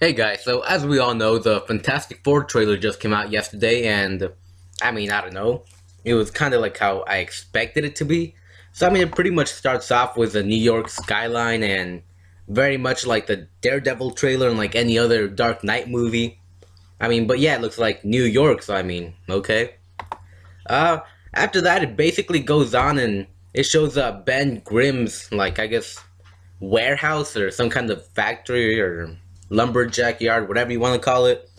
Hey guys, so as we all know, the Fantastic Four trailer just came out yesterday, and I don't know. It was kind of like how I expected it to be. So, it pretty much starts off with the New York skyline and very much like the Daredevil trailer and like any other Dark Knight movie. But yeah, it looks like New York, so okay. Uh, After that, it basically goes on and it shows Ben Grimm's, like, I guess, warehouse or some kind of factory or lumberjack yard, whatever you want to call it.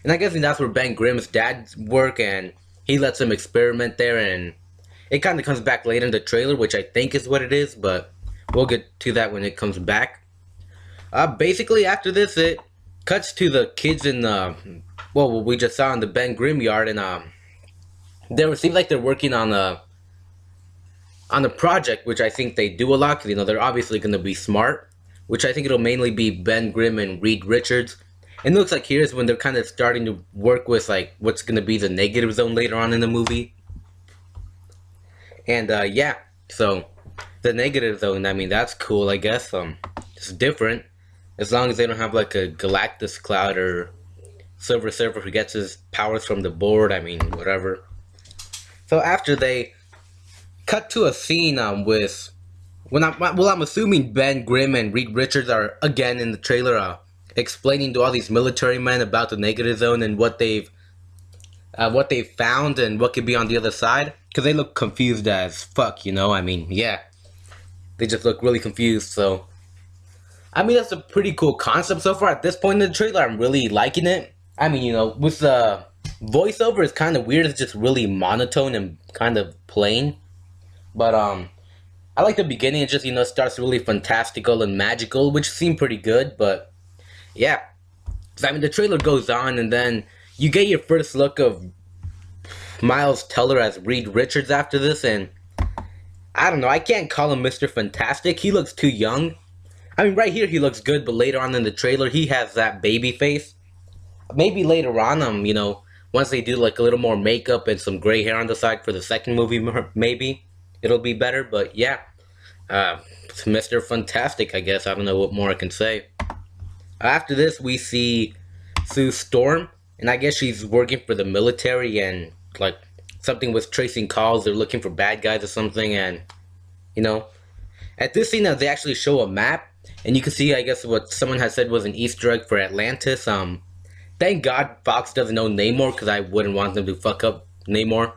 And I guess that's where Ben Grimm's dad work, and he lets him experiment there, and it kind of comes back later in the trailer, which I think is what it is, but we'll get to that when it comes back. Basically, after this, it cuts to the kids in the, well, what we just saw in the Ben Grimm yard, and they seem like they're working on a project, which I think they do a lot, because, they're obviously going to be smart, which I think it'll mainly be Ben Grimm and Reed Richards. And it looks like here's when they're kind of starting to work with, like, what's going to be the negative zone later on in the movie. And, yeah, so, the negative zone, that's cool, I guess. It's different, as long as they don't have, like, a Galactus cloud or Silver Surfer who gets his powers from the board, whatever. So after they cut to a scene with I'm assuming Ben Grimm and Reed Richards are again in the trailer, explaining to all these military men about the negative zone and what they've found and what could be on the other side, because they look confused as fuck. Yeah, they just look really confused. So that's a pretty cool concept so far. At this point in the trailer, I'm really liking it. With the voiceover, it's kind of weird. It's just really monotone and kind of plain. But I like the beginning. It just starts really fantastical and magical, which seemed pretty good. But yeah, the trailer goes on, and then you get your first look of Miles Teller as Reed Richards after this, and I don't know. I can't call him Mr. Fantastic. He looks too young. Right here he looks good, but later on in the trailer he has that baby face. Maybe later on, once they do like a little more makeup and some gray hair on the side for the second movie, maybe it'll be better. But yeah, it's Mr. Fantastic, I guess. I don't know what more I can say. After this, we see Sue Storm, and I guess she's working for the military and like something with tracing calls. They're looking for bad guys or something, and you know, at this scene, they actually show a map, and you can see, I guess, what someone had said was an Easter egg for Atlantis. Thank God Fox doesn't know Namor, because I wouldn't want them to fuck up Namor.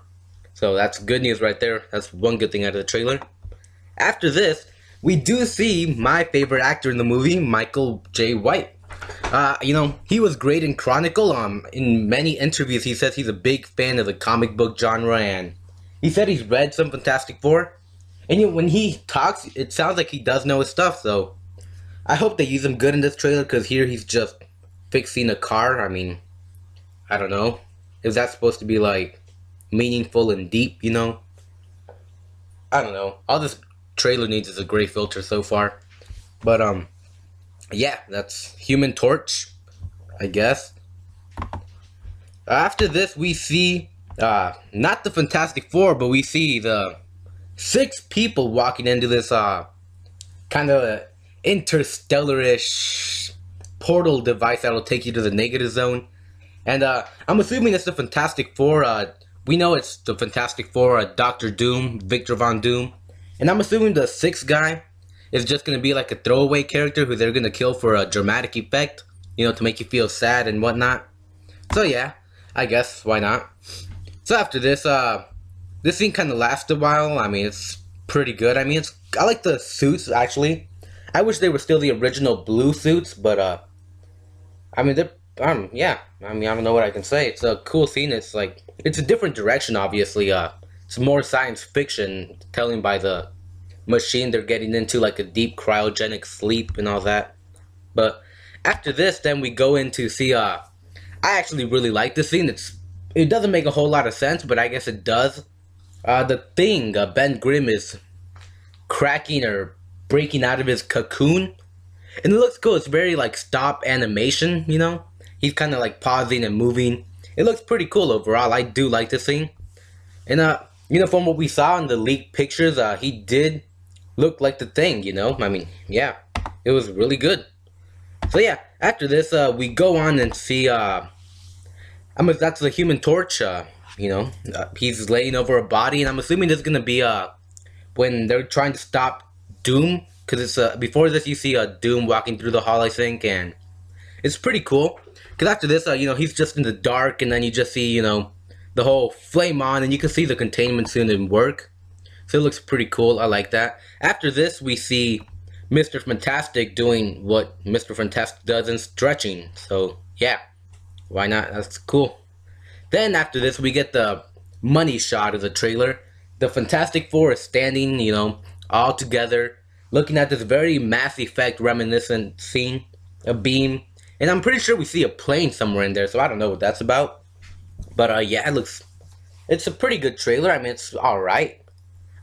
So that's good news right there. That's one good thing out of the trailer. After this, we do see my favorite actor in the movie, Michael J. White. He was great in Chronicle. In many interviews, he says he's a big fan of the comic book genre, and he said he's read some Fantastic Four. And when he talks, it sounds like he does know his stuff. So I hope they use him good in this trailer, because here he's just fixing a car. I don't know. Is that supposed to be like meaningful and deep? I don't know. All this trailer needs is a gray filter so far. But yeah, that's Human Torch, I guess. After this, we see not the Fantastic Four, but we see the 6 people walking into this kind of interstellar-ish portal device that'll take you to the negative zone. And I'm assuming it's the Fantastic Four. We know it's the Fantastic Four, Doctor Doom, Victor Von Doom. And I'm assuming the 6th guy is just going to be like a throwaway character who they're going to kill for a dramatic effect, to make you feel sad and whatnot. So yeah, I guess, why not? So after this, this scene kind of lasts a while. It's pretty good. I like the suits, actually. I wish they were still the original blue suits, but they're, yeah. I don't know what I can say. It's a cool scene. It's like, it's a different direction, obviously. It's more science fiction, telling by the machine they're getting into, like a deep cryogenic sleep and all that. But after this, then we go in to see, I actually really like this scene. It doesn't make a whole lot of sense, but I guess it does. The Thing, Ben Grimm is cracking or breaking out of his cocoon. And it looks cool. It's very like stop animation, He's kind of like pausing and moving. It looks pretty cool overall. I do like this scene. And from what we saw in the leaked pictures, he did look like the Thing, yeah. It was really good. So yeah, after this, we go on and see. That's the Human Torch. He's laying over a body, and I'm assuming there's gonna be when they're trying to stop Doom, because it's before this you see Doom walking through the hall, I think, and it's pretty cool. Because after this, he's just in the dark, and then you just see the whole flame on, and you can see the containment soon work. So it looks pretty cool. I like that. After this, we see Mr. Fantastic doing what Mr. Fantastic does in stretching. So yeah, why not? That's cool. Then after this, we get the money shot of the trailer. The Fantastic Four is standing, all together, looking at this very Mass Effect reminiscent scene, a beam. And I'm pretty sure we see a plane somewhere in there, so I don't know what that's about. But yeah, it's a pretty good trailer. I mean, it's alright.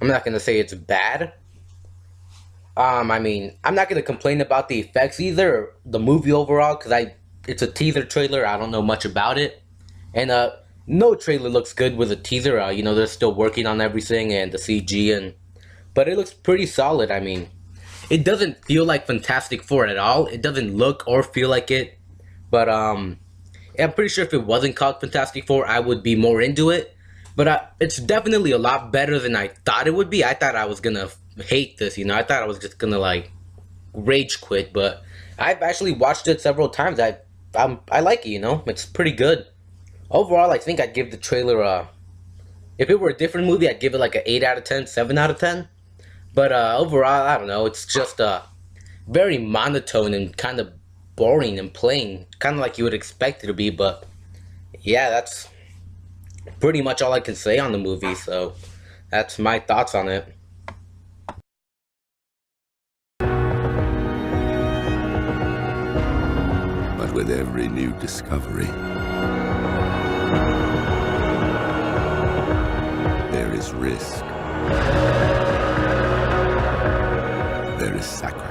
I'm not gonna say it's bad. I'm not gonna complain about the effects either, or the movie overall, because it's a teaser trailer. I don't know much about it, and no trailer looks good with a teaser. They're still working on everything and the CG, but it looks pretty solid. I mean, it doesn't feel like Fantastic Four at all. It doesn't look or feel like it, but yeah, I'm pretty sure if it wasn't called Fantastic Four, I would be more into it. But it's definitely a lot better than I thought it would be. I thought I was gonna hate this, I thought I was just gonna like rage quit. But I've actually watched it several times. I like it, it's pretty good. Overall, I think I'd give the trailer if it were a different movie, I'd give it like an 8 out of 10, 7 out of 10. But overall, I don't know. It's just very monotone and kind of boring and plain, kind of like you would expect it to be. But yeah, that's pretty much all I can say on the movie, so that's my thoughts on it. But with every new discovery, there is risk. There is sacrifice.